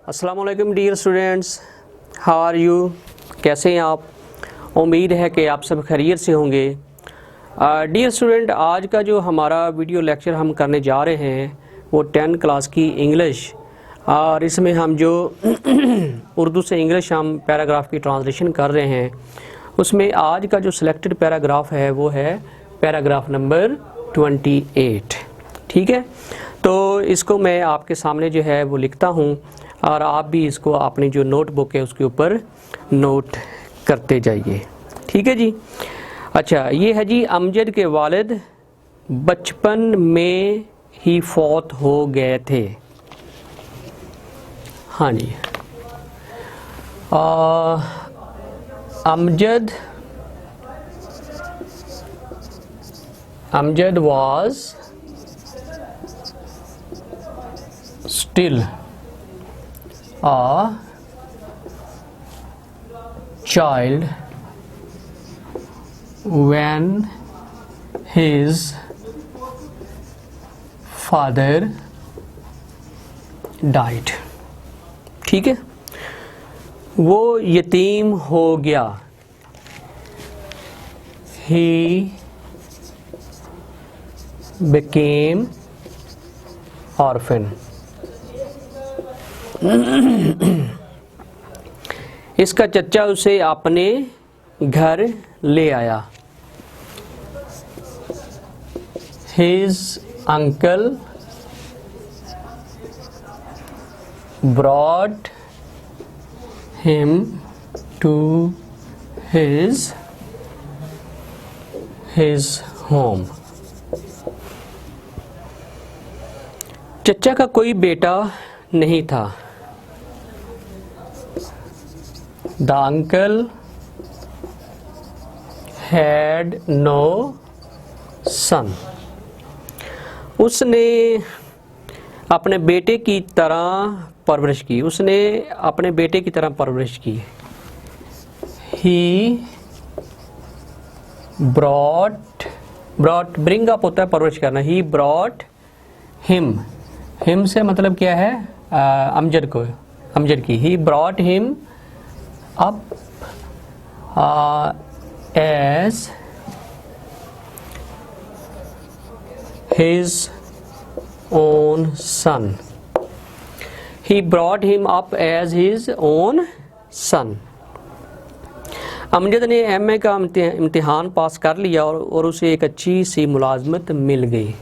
अस्सलाम वालेकुम dear students, how are you. कैसे हैं आप? उम्मीद है कि आप सब खैरियत से होंगे। डियर स्टूडेंट, आज का जो हमारा वीडियो लेक्चर हम करने जा रहे हैं वो 10 क्लास की इंग्लिश, और इसमें हम जो उर्दू से इंग्लिश हम पैराग्राफ की ट्रांसलेशन कर रहे हैं, उसमें आज का जो सिलेक्टेड पैराग्राफ है वो है पैराग्राफ नंबर 28। ठीक है, तो इसको मैं आपके सामने जो है वो लिखता हूँ और आप भी इसको अपनी जो नोटबुक है उसके ऊपर नोट करते जाइए। ठीक है जी। अच्छा, ये है जी, अमजद के वालिद बचपन में ही फौत हो गए थे। हाँ जी, Amjad was still a child when his father died। ठीक है, वो यतीम हो गया। He became orphan। इसका चचा उसे अपने घर ले आया। His uncle brought him to his home। चचा का कोई बेटा नहीं था। The uncle had no son। उसने अपने बेटे की तरह परवरिश की। उसने अपने बेटे की तरह परवरिश की। He bring up होता है परवरिश करना। He brought him से मतलब क्या है? अमजद की। He brought him up as his own son। He brought him up as his own son। Amjad ने एमए का इम्तिहान पास कर लिया और उसे एक अच्छी सी मुलाजमत मिल गई।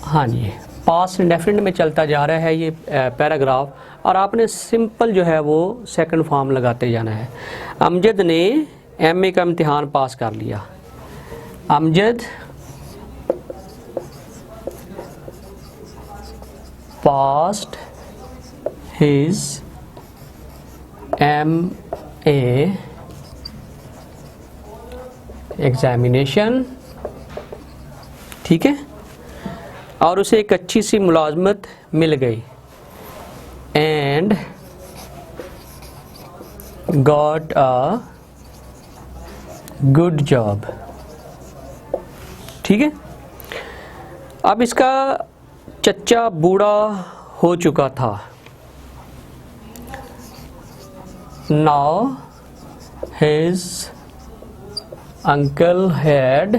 हाँ जी, पास्ट इंडेफिनिट में चलता जा रहा है ये पैराग्राफ, और आपने सिंपल जो है वो सेकंड फॉर्म लगाते जाना है। अमजद ने एमए का इम्तिहान पास कर लिया। Amjad passed his MA examination. ठीक है, और उसे एक अच्छी सी मुलाजमत मिल गई। And got a good job. ठीक है, अब इसका चचा बूढ़ा हो चुका था। Now his uncle had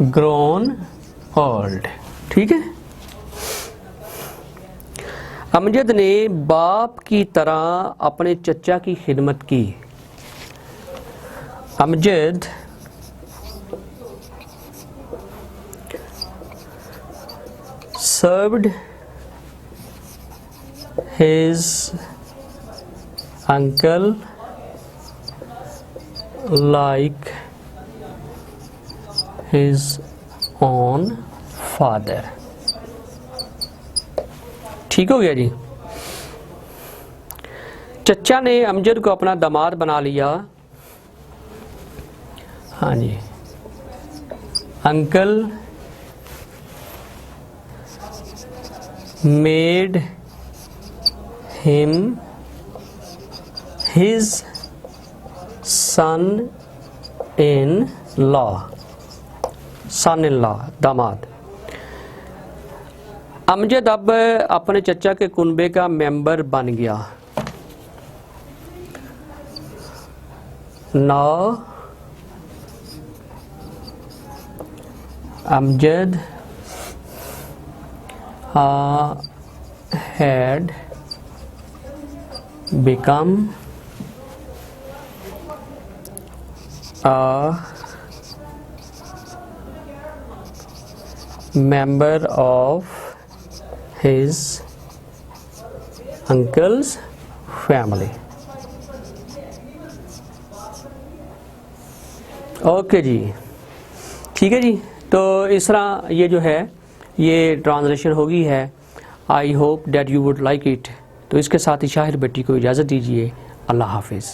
grown old. ठीक है, अमजद ने बाप की तरह अपने चचा की खिदमत की। Amjad served his uncle like his own father। ठीक हो गया जी। चचा ने अमजद को अपना दामाद बना लिया। हाँ जी, uncle made him his son-in-law, दामाद। अमजद अब अपने चचा के कुनबे का मेंबर बन गया। Now Amjad had become a member of his uncle's family। Okay ji, ठीक है जी। तो इस तरह ये जो है ये ट्रांसलेशन होगी है। I hope that you would like it. तो इसके साथ ही शाहिर भट्टी को इजाज़त दीजिए। अल्लाह हाफिज़।